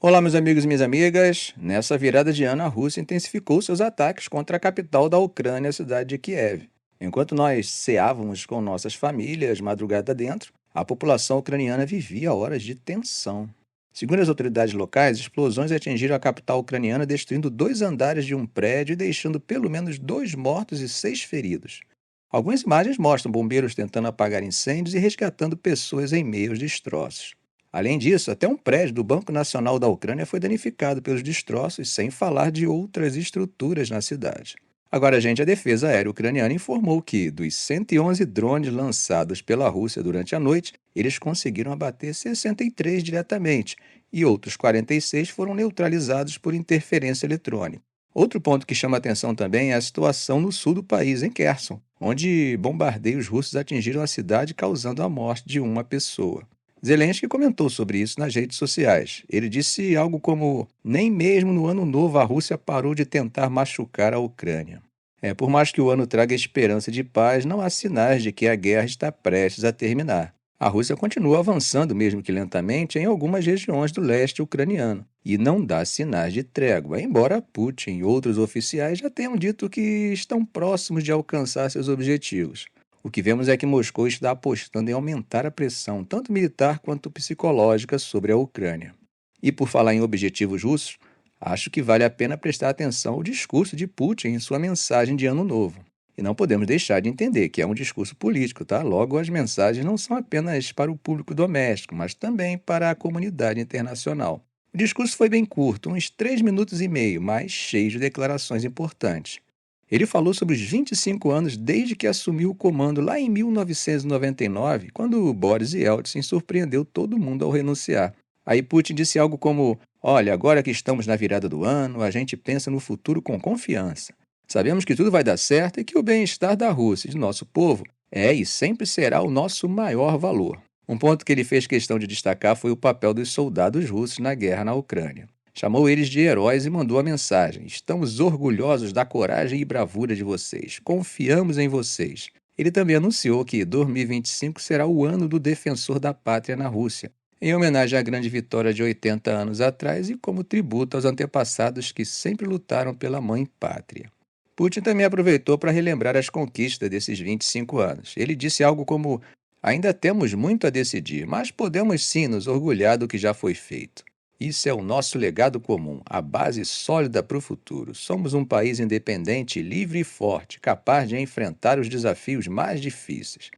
Olá, meus amigos e minhas amigas. Nessa virada de ano, a Rússia intensificou seus ataques contra a capital da Ucrânia, a cidade de Kiev. Enquanto nós ceávamos com nossas famílias madrugada dentro, a população ucraniana vivia horas de tensão. Segundo as autoridades locais, explosões atingiram a capital ucraniana, destruindo 2 andares de um prédio e deixando pelo menos 2 mortos e 6 feridos. Algumas imagens mostram bombeiros tentando apagar incêndios e resgatando pessoas em meio aos destroços. Além disso, até um prédio do Banco Nacional da Ucrânia foi danificado pelos destroços, sem falar de outras estruturas na cidade. Agora, gente, a defesa aérea ucraniana informou que, dos 111 drones lançados pela Rússia durante a noite, eles conseguiram abater 63 diretamente e outros 46 foram neutralizados por interferência eletrônica. Outro ponto que chama atenção também é a situação no sul do país, em Kherson, onde bombardeios russos atingiram a cidade, causando a morte de uma pessoa. Zelensky comentou sobre isso nas redes sociais. Ele disse algo como: nem mesmo no ano novo a Rússia parou de tentar machucar a Ucrânia. Por mais que o ano traga esperança de paz, não há sinais de que a guerra está prestes a terminar. A Rússia continua avançando, mesmo que lentamente, em algumas regiões do leste ucraniano, e não dá sinais de trégua, embora Putin e outros oficiais já tenham dito que estão próximos de alcançar seus objetivos. O que vemos é que Moscou está apostando em aumentar a pressão, tanto militar quanto psicológica, sobre a Ucrânia. E por falar em objetivos russos, acho que vale a pena prestar atenção ao discurso de Putin em sua mensagem de Ano Novo. E não podemos deixar de entender que é um discurso político, tá? Logo, as mensagens não são apenas para o público doméstico, mas também para a comunidade internacional. O discurso foi bem curto, uns 3 minutos e meio, mas cheio de declarações importantes. Ele falou sobre os 25 anos desde que assumiu o comando lá em 1999, quando Boris Yeltsin surpreendeu todo mundo ao renunciar. Aí Putin disse algo como: olha, agora que estamos na virada do ano, a gente pensa no futuro com confiança. Sabemos que tudo vai dar certo e que o bem-estar da Rússia e de nosso povo é e sempre será o nosso maior valor. Um ponto que ele fez questão de destacar foi o papel dos soldados russos na guerra na Ucrânia. Chamou eles de heróis e mandou a mensagem: estamos orgulhosos da coragem e bravura de vocês. Confiamos em vocês. Ele também anunciou que 2025 será o ano do defensor da pátria na Rússia, em homenagem à grande vitória de 80 anos atrás e como tributo aos antepassados que sempre lutaram pela mãe pátria. Putin também aproveitou para relembrar as conquistas desses 25 anos. Ele disse algo como: ainda temos muito a decidir, mas podemos sim nos orgulhar do que já foi feito. Isso é o nosso legado comum, a base sólida para o futuro. Somos um país independente, livre e forte, capaz de enfrentar os desafios mais difíceis.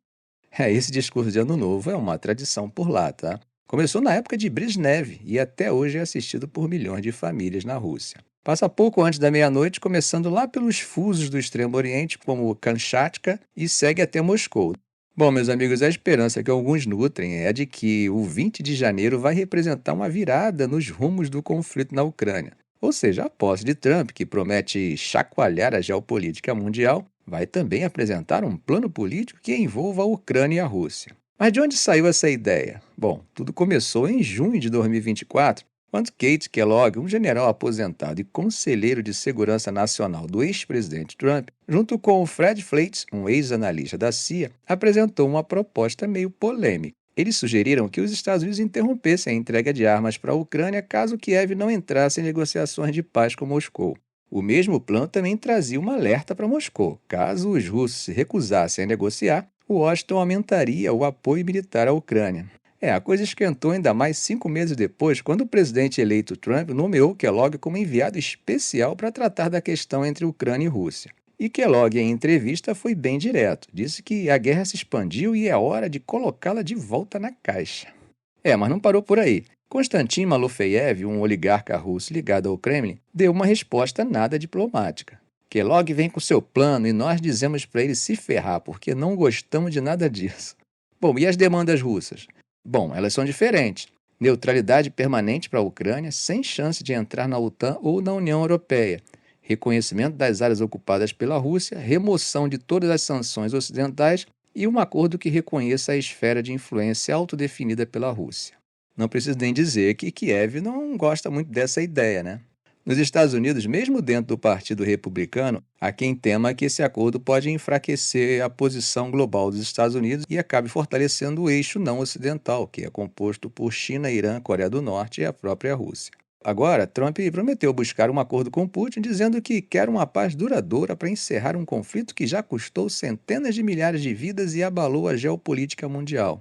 Esse discurso de Ano Novo é uma tradição por lá, tá? Começou na época de Brezhnev e até hoje é assistido por milhões de famílias na Rússia. Passa pouco antes da meia-noite, começando lá pelos fusos do Extremo Oriente, como Kamchatka, e segue até Moscou. Bom, meus amigos, a esperança que alguns nutrem é a de que o 20 de janeiro vai representar uma virada nos rumos do conflito na Ucrânia. Ou seja, a posse de Trump, que promete chacoalhar a geopolítica mundial, vai também apresentar um plano político que envolva a Ucrânia e a Rússia. Mas de onde saiu essa ideia? Bom, tudo começou em junho de 2024, quando Kate Kellogg, um general aposentado e conselheiro de segurança nacional do ex-presidente Trump, junto com Fred Fleitz, um ex-analista da CIA, apresentou uma proposta meio polêmica. Eles sugeriram que os Estados Unidos interrompessem a entrega de armas para a Ucrânia caso Kiev não entrasse em negociações de paz com Moscou. O mesmo plano também trazia um alerta para Moscou. Caso os russos se recusassem a negociar, Washington aumentaria o apoio militar à Ucrânia. A coisa esquentou ainda mais 5 meses depois, quando o presidente eleito Trump nomeou Kellogg como enviado especial para tratar da questão entre Ucrânia e Rússia. E Kellogg, em entrevista, foi bem direto. Disse que a guerra se expandiu e é hora de colocá-la de volta na caixa. Mas não parou por aí. Konstantin Malofeev, um oligarca russo ligado ao Kremlin, deu uma resposta nada diplomática. Kellogg vem com seu plano e nós dizemos para ele se ferrar, porque não gostamos de nada disso. Bom, e as demandas russas? Bom, elas são diferentes. Neutralidade permanente para a Ucrânia, sem chance de entrar na OTAN ou na União Europeia. Reconhecimento das áreas ocupadas pela Rússia, remoção de todas as sanções ocidentais e um acordo que reconheça a esfera de influência autodefinida pela Rússia. Não preciso nem dizer que Kiev não gosta muito dessa ideia, né? Nos Estados Unidos, mesmo dentro do Partido Republicano, há quem tema que esse acordo pode enfraquecer a posição global dos Estados Unidos e acabe fortalecendo o eixo não ocidental, que é composto por China, Irã, Coreia do Norte e a própria Rússia. Agora, Trump prometeu buscar um acordo com Putin, dizendo que quer uma paz duradoura para encerrar um conflito que já custou centenas de milhares de vidas e abalou a geopolítica mundial.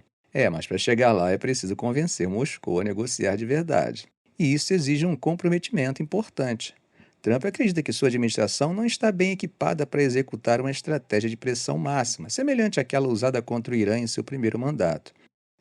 Mas para chegar lá é preciso convencer Moscou a negociar de verdade. E isso exige um comprometimento importante. Trump acredita que sua administração não está bem equipada para executar uma estratégia de pressão máxima, semelhante àquela usada contra o Irã em seu primeiro mandato.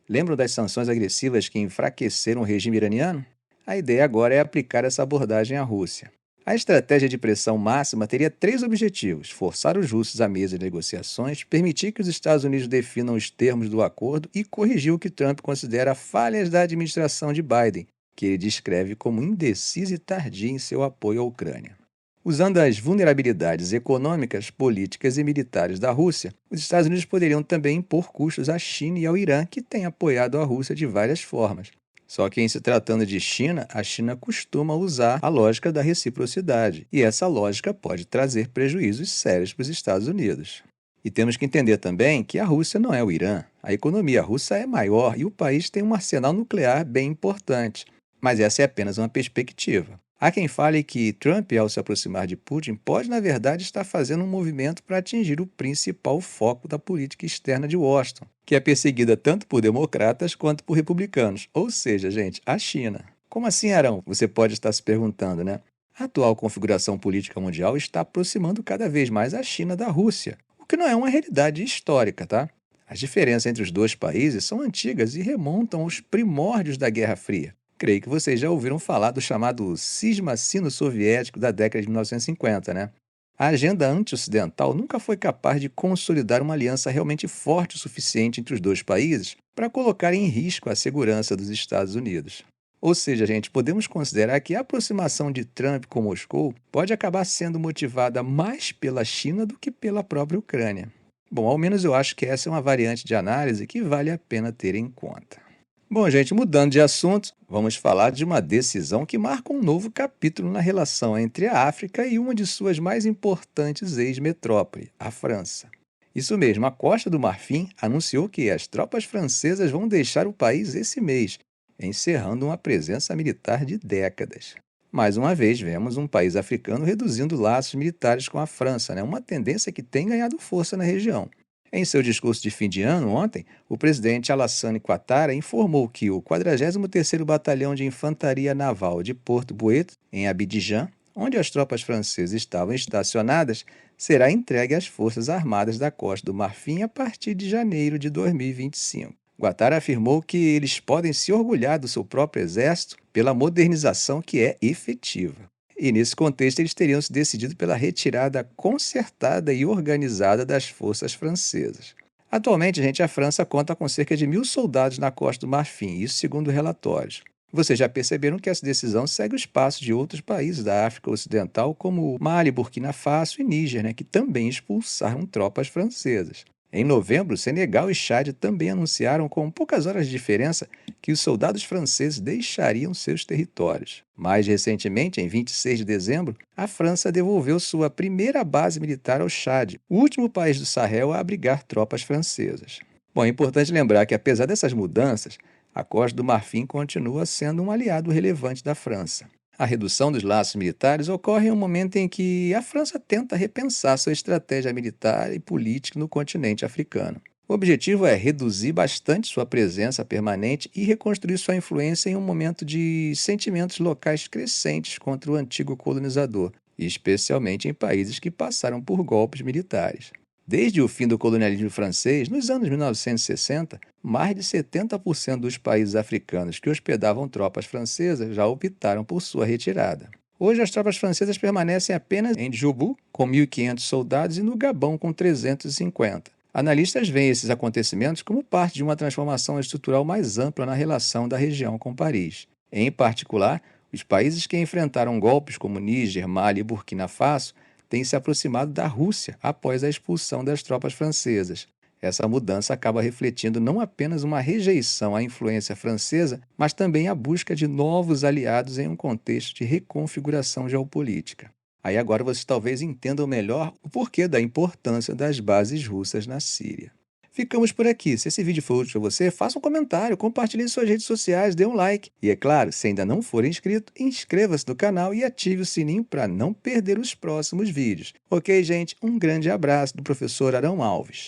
Lembram das sanções agressivas que enfraqueceram o regime iraniano? A ideia agora é aplicar essa abordagem à Rússia. A estratégia de pressão máxima teria três objetivos: forçar os russos à mesa de negociações, permitir que os Estados Unidos definam os termos do acordo e corrigir o que Trump considera falhas da administração de Biden, que ele descreve como indecisa e tardia em seu apoio à Ucrânia. Usando as vulnerabilidades econômicas, políticas e militares da Rússia, os Estados Unidos poderiam também impor custos à China e ao Irã, que têm apoiado a Rússia de várias formas. Só que, em se tratando de China, a China costuma usar a lógica da reciprocidade, e essa lógica pode trazer prejuízos sérios para os Estados Unidos. E temos que entender também que a Rússia não é o Irã. A economia russa é maior e o país tem um arsenal nuclear bem importante. Mas essa é apenas uma perspectiva. Há quem fale que Trump, ao se aproximar de Putin, pode, na verdade, estar fazendo um movimento para atingir o principal foco da política externa de Washington, que é perseguida tanto por democratas quanto por republicanos, ou seja, gente, a China. Como assim, Arão? Você pode estar se perguntando, né? A atual configuração política mundial está aproximando cada vez mais a China da Rússia, o que não é uma realidade histórica, tá? As diferenças entre os dois países são antigas e remontam aos primórdios da Guerra Fria. Creio que vocês já ouviram falar do chamado cisma sino-soviético da década de 1950, né? A agenda anti-ocidental nunca foi capaz de consolidar uma aliança realmente forte o suficiente entre os dois países para colocar em risco a segurança dos Estados Unidos. Ou seja, gente, podemos considerar que a aproximação de Trump com Moscou pode acabar sendo motivada mais pela China do que pela própria Ucrânia. Bom, ao menos eu acho que essa é uma variante de análise que vale a pena ter em conta. Bom, gente, mudando de assunto, vamos falar de uma decisão que marca um novo capítulo na relação entre a África e uma de suas mais importantes ex-metrópoles, a França. Isso mesmo, a Costa do Marfim anunciou que as tropas francesas vão deixar o país esse mês, encerrando uma presença militar de décadas. Mais uma vez, vemos um país africano reduzindo laços militares com a França, uma tendência que tem ganhado força na região. Em seu discurso de fim de ano, ontem, o presidente Alassane Ouattara informou que o 43º Batalhão de Infantaria Naval de Porto Bouet, em Abidjan, onde as tropas francesas estavam estacionadas, será entregue às Forças Armadas da Costa do Marfim a partir de janeiro de 2025. Ouattara afirmou que eles podem se orgulhar do seu próprio exército pela modernização que é efetiva. E nesse contexto eles teriam se decidido pela retirada concertada e organizada das forças francesas. Atualmente, a França conta com cerca de 1.000 soldados na Costa do Marfim, isso segundo relatórios. Vocês já perceberam que essa decisão segue os passos de outros países da África Ocidental, como Mali, Burkina Faso e Níger, que também expulsaram tropas francesas. Em novembro, Senegal e Chad também anunciaram, com poucas horas de diferença, que os soldados franceses deixariam seus territórios. Mais recentemente, em 26 de dezembro, a França devolveu sua primeira base militar ao Chad, o último país do Sahel a abrigar tropas francesas. Bom, é importante lembrar que, apesar dessas mudanças, a Costa do Marfim continua sendo um aliado relevante da França. A redução dos laços militares ocorre em um momento em que a França tenta repensar sua estratégia militar e política no continente africano. O objetivo é reduzir bastante sua presença permanente e reconstruir sua influência em um momento de sentimentos locais crescentes contra o antigo colonizador, especialmente em países que passaram por golpes militares. Desde o fim do colonialismo francês, nos anos 1960, mais de 70% dos países africanos que hospedavam tropas francesas já optaram por sua retirada. Hoje, as tropas francesas permanecem apenas em Djoubou, com 1.500 soldados, e no Gabão, com 350. Analistas veem esses acontecimentos como parte de uma transformação estrutural mais ampla na relação da região com Paris. Em particular, os países que enfrentaram golpes como Níger, Mali e Burkina Faso têm se aproximado da Rússia após a expulsão das tropas francesas. Essa mudança acaba refletindo não apenas uma rejeição à influência francesa, mas também a busca de novos aliados em um contexto de reconfiguração geopolítica. Aí agora vocês talvez entendam melhor o porquê da importância das bases russas na Síria. Ficamos por aqui. Se esse vídeo for útil para você, faça um comentário, compartilhe em suas redes sociais, dê um like. E é claro, se ainda não for inscrito, inscreva-se no canal e ative o sininho para não perder os próximos vídeos. Ok, gente? Um grande abraço do professor Arão Alves.